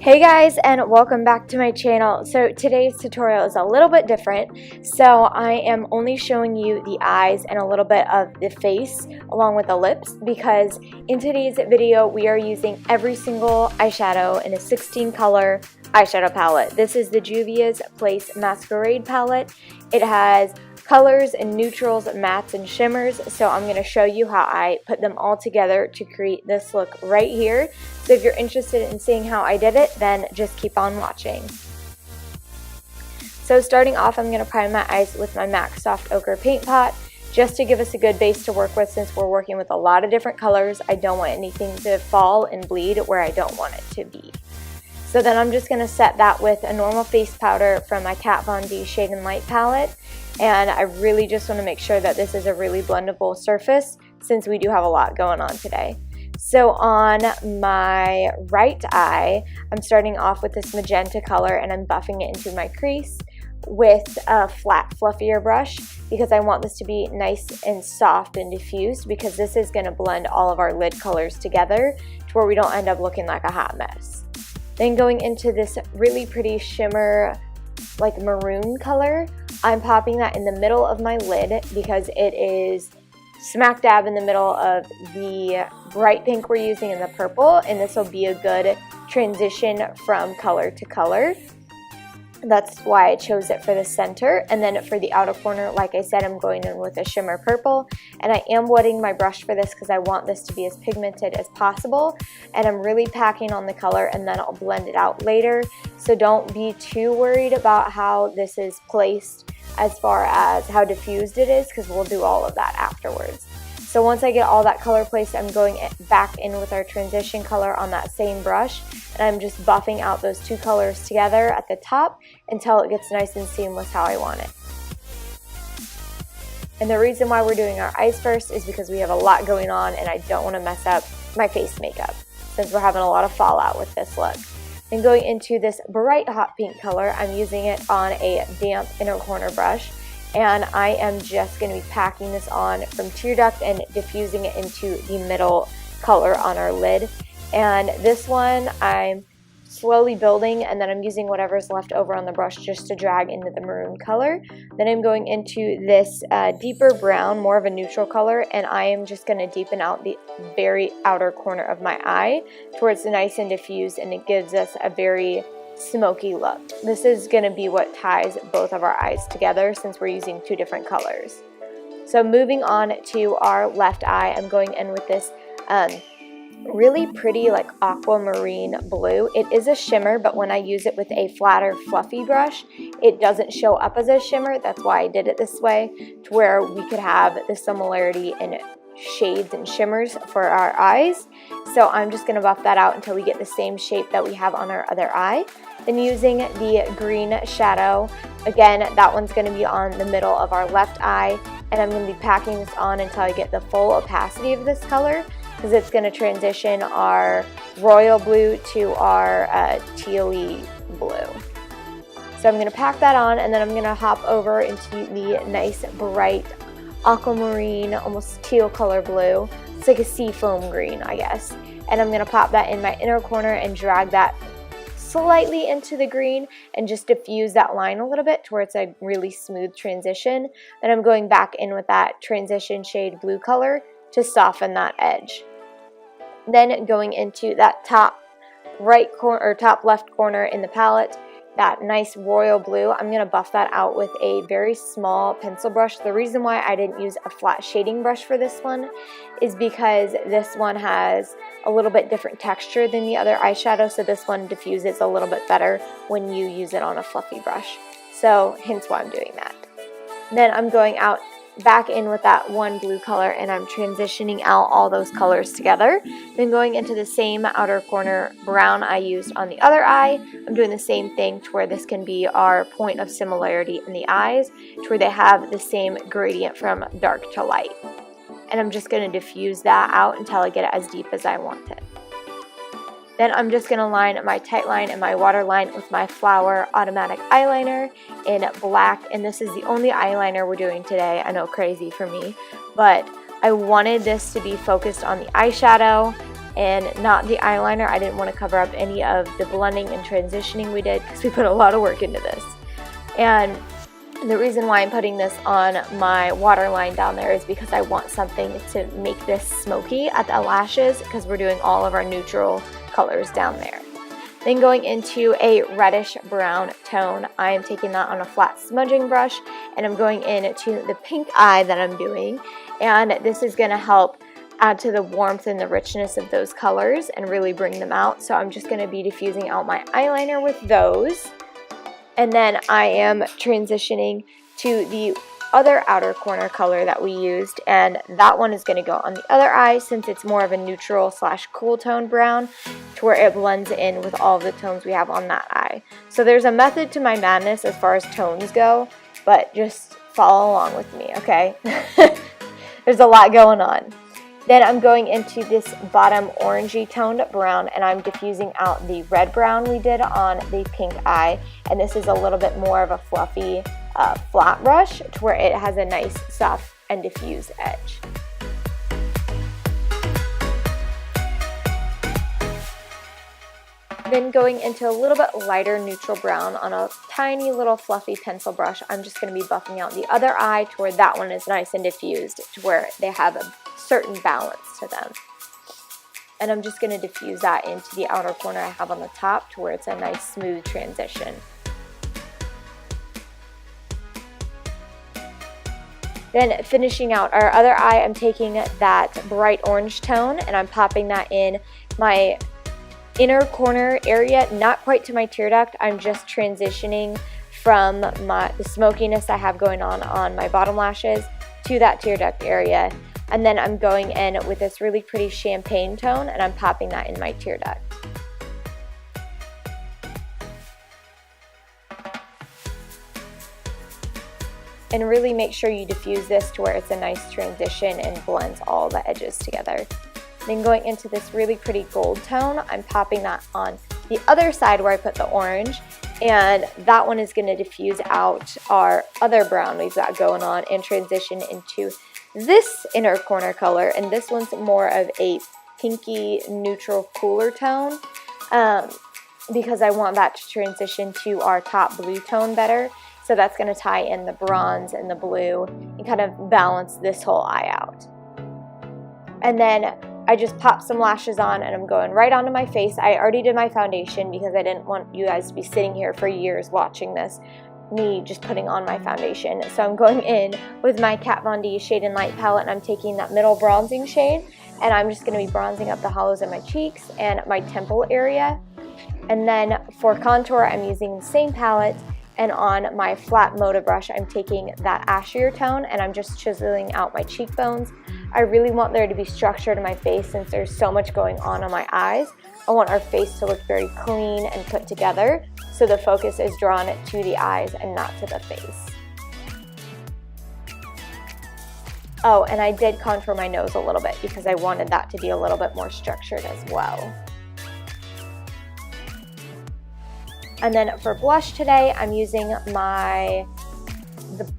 Hey guys, and welcome back to my channel. So today's tutorial is a little bit different. So I am only showing you the eyes and a little bit of the face along with the lips, because in today's video we are using every single eyeshadow in a 16 color eyeshadow palette. This is the Juvias Place Masquerade palette. It has colors and neutrals, mattes and shimmers, so I'm going to show you how I put them all together to create this look right here. So if you're interested in seeing how I did it, then just keep on watching. So starting off, I'm going to prime my eyes with my MAC Soft Ochre paint pot, just to give us a good base to work with. Since we're working with a lot of different colors, I don't want anything to fall and bleed where I don't want it to be. So then I'm just going to set that with a normal face powder from my Kat Von D Shade and Light palette. And I really just want to make sure that this is a really blendable surface, since we do have a lot going on today. So on my right eye, I'm starting off with this magenta color and I'm buffing it into my crease with a flat, fluffier brush, because I want this to be nice and soft and diffused, because this is going to blend all of our lid colors together to where we don't end up looking like a hot mess. Then going into this really pretty shimmer, like maroon color, I'm popping that in the middle of my lid because it is smack dab in the middle of the bright pink we're using and the purple, and this will be a good transition from color to color. That's why I chose it for the center. And then for the outer corner, like I said, I'm going in with a shimmer purple, and I am wetting my brush for this because I want this to be as pigmented as possible, and I'm really packing on the color and then I'll blend it out later. So don't be too worried about how this is placed as far as how diffused it is, because we'll do all of that afterwards. So once I get all that color placed, I'm going back in with our transition color on that same brush, and I'm just buffing out those two colors together at the top until it gets nice and seamless how I want it. And the reason why we're doing our eyes first is because we have a lot going on and I don't want to mess up my face makeup, since we're having a lot of fallout with this look. Then going into this bright hot pink color, I'm using it on a damp inner corner brush, and I am just going to be packing this on from tear duct and diffusing it into the middle color on our lid. And this one I'm slowly building, and then I'm using whatever's left over on the brush just to drag into the maroon color. Then I'm going into this deeper brown, more of a neutral color, and I am just going to deepen out the very outer corner of my eye towards the nice and diffused, and it gives us a very smoky look. This is going to be what ties both of our eyes together, since we're using two different colors. So moving on to our left eye, I'm going in with this really pretty like aquamarine blue. It is a shimmer, but when I use it with a flatter fluffy brush, it doesn't show up as a shimmer. That's why I did it this way, to where we could have the similarity in shades and shimmers for our eyes. So I'm just going to buff that out until we get the same shape that we have on our other eye. Then using the green shadow, again, that one's going to be on the middle of our left eye, and I'm going to be packing this on until I get the full opacity of this color, because it's going to transition our royal blue to our teal-y blue. So I'm going to pack that on, and then I'm going to hop over into the nice bright aquamarine, almost teal color blue. It's like a sea foam green, I guess. And I'm going to pop that in my inner corner and drag that slightly into the green and just diffuse that line a little bit to where it's a really smooth transition. Then I'm going back in with that transition shade blue color to soften that edge. Then going into that top right corner or top left corner in the palette, that nice royal blue, I'm going to buff that out with a very small pencil brush. The reason why I didn't use a flat shading brush for this one is because this one has a little bit different texture than the other eyeshadow, so this one diffuses a little bit better when you use it on a fluffy brush. So hence why I'm doing that. Then I'm going out back in with that one blue color, and I'm transitioning out all those colors together. Then going into the same outer corner brown I used on the other eye, I'm doing the same thing to where this can be our point of similarity in the eyes, to where they have the same gradient from dark to light. And I'm just going to diffuse that out until I get it as deep as I want it. Then I'm just going to line my tight line and my water line with my Flower Automatic Eyeliner in black. And this is the only eyeliner we're doing today. I know, crazy for me. But I wanted this to be focused on the eyeshadow, and not the eyeliner. I didn't want to cover up any of the blending and transitioning we did because we put a lot of work into this. And the reason why I'm putting this on my waterline down there is because I want something to make this smoky at the lashes because we're doing all of our neutral colors down there. Then going into a reddish brown tone, I am taking that on a flat smudging brush and I'm going into the pink eye that I'm doing, and this is going to help add to the warmth and the richness of those colors and really bring them out. So I'm just going to be diffusing out my eyeliner with those, and then I am transitioning to the other outer corner color that we used, and that one is going to go on the other eye since it's more of a neutral / cool tone brown, to where it blends in with all of the tones we have on that eye. So there's a method to my madness as far as tones go, but just follow along with me, okay? There's a lot going on. Then I'm going into this bottom orangey toned brown, and I'm diffusing out the red brown we did on the pink eye, and this is a little bit more of a fluffy flat brush to where it has a nice soft and diffused edge. Then going into a little bit lighter neutral brown on a tiny little fluffy pencil brush, I'm just going to be buffing out the other eye to where that one is nice and diffused, to where they have a certain balance to them. And I'm just going to diffuse that into the outer corner I have on the top to where it's a nice smooth transition. Then finishing out our other eye, I'm taking that bright orange tone and I'm popping that in my inner corner area, not quite to my tear duct. I'm just transitioning from the smokiness I have going on my bottom lashes to that tear duct area. And then I'm going in with this really pretty champagne tone and I'm popping that in my tear duct. And really make sure you diffuse this to where it's a nice transition and blends all the edges together. Then going into this really pretty gold tone, I'm popping that on the other side where I put the orange, and that one is going to diffuse out our other brown we've got going on and transition into this inner corner color, and this one's more of a pinky neutral cooler tone because I want that to transition to our top blue tone better. So that's going to tie in the bronze and the blue and kind of balance this whole eye out. And then I just popped some lashes on and I'm going right onto my face. I already did my foundation because I didn't want you guys to be sitting here for years watching this, me just putting on my foundation. So I'm going in with my Kat Von D Shade and Light palette, and I'm taking that middle bronzing shade and I'm just going to be bronzing up the hollows of my cheeks and my temple area. And then for contour, I'm using the same palette. And on my flat Moda brush, I'm taking that ashier tone and I'm just chiseling out my cheekbones. I really want there to be structure to my face since there's so much going on my eyes. I want our face to look very clean and put together, so the focus is drawn to the eyes and not to the face. Oh, and I did contour my nose a little bit because I wanted that to be a little bit more structured as well. And then for blush today, I'm using the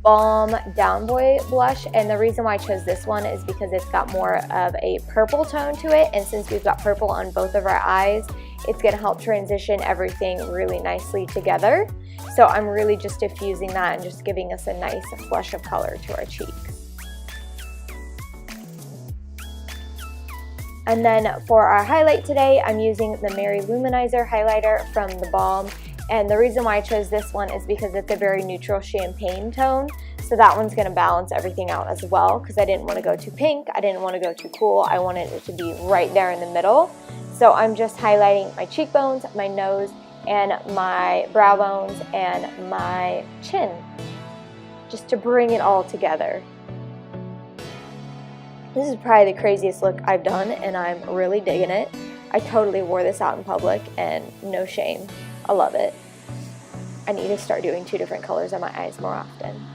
Balm Down Boy blush, and the reason why I chose this one is because it's got more of a purple tone to it, and since we've got purple on both of our eyes, it's going to help transition everything really nicely together. So I'm really just diffusing that and just giving us a nice flush of color to our cheeks. And then for our highlight today, I'm using the Mary Luminizer highlighter from the Balm. And the reason why I chose this one is because it's a very neutral champagne tone. So that one's going to balance everything out as well, because I didn't want to go too pink, I didn't want to go too cool, I wanted it to be right there in the middle. So I'm just highlighting my cheekbones, my nose, and my brow bones, and my chin, just to bring it all together. This is probably the craziest look I've done, and I'm really digging it. I totally wore this out in public, and no shame. I love it. I need to start doing 2 different colors on my eyes more often.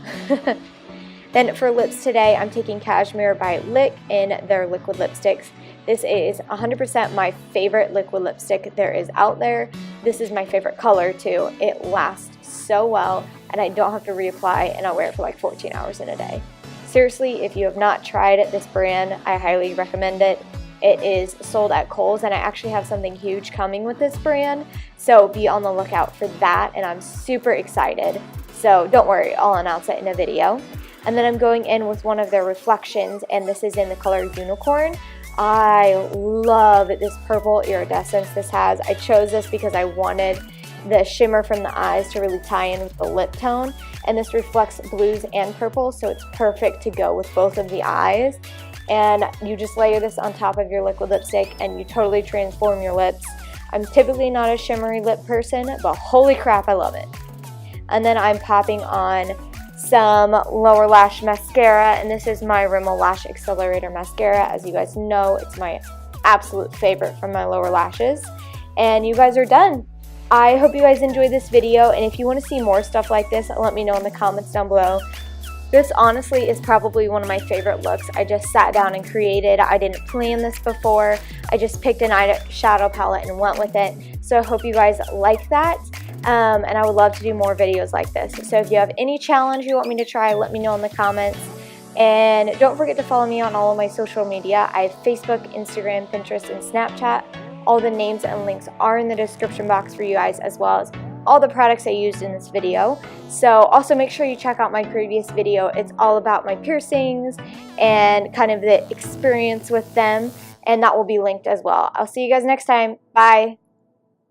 Then for lips today, I'm taking Cashmere by Lique in their liquid lipsticks. This is 100% my favorite liquid lipstick there is out there. This is my favorite color too. It lasts so well, and I don't have to reapply, and I'll wear it for like 14 hours in a day. Seriously, if you have not tried this brand, I highly recommend it. it is sold at Kohl's, and I actually have something huge coming with this brand, so be on the lookout for that, and I'm super excited. So don't worry, I'll announce it in a video. And then I'm going in with one of their reflections, and this is in the color Unicorn. I love this purple iridescence this has. I chose this because I wanted the shimmer from the eyes to really tie in with the lip tone, and this reflects blues and purple, so it's perfect to go with both of the eyes. And you just layer this on top of your liquid lipstick and you totally transform your lips. I'm typically not a shimmery lip person, but holy crap, I love it. And then I'm popping on some lower lash mascara, and this is my Rimmel Lash Accelerator mascara. As you guys know, it's my absolute favorite from my lower lashes. And you guys are done. I hope you guys enjoyed this video, and if you want to see more stuff like this, let me know in the comments down below. This honestly is probably one of my favorite looks. I just sat down and created. I didn't plan this before. I just picked an eyeshadow palette and went with it. So I hope you guys like that. And I would love to do more videos like this. So if you have any challenge you want me to try, let me know in the comments. And don't forget to follow me on all of my social media. I have Facebook, Instagram, Pinterest, and Snapchat. All the names and links are in the description box for you guys, as well as all the products I used in this video. So also make sure you check out my previous video. It's all about my piercings and kind of the experience with them, and that will be linked as well. I'll see you guys next time. Bye.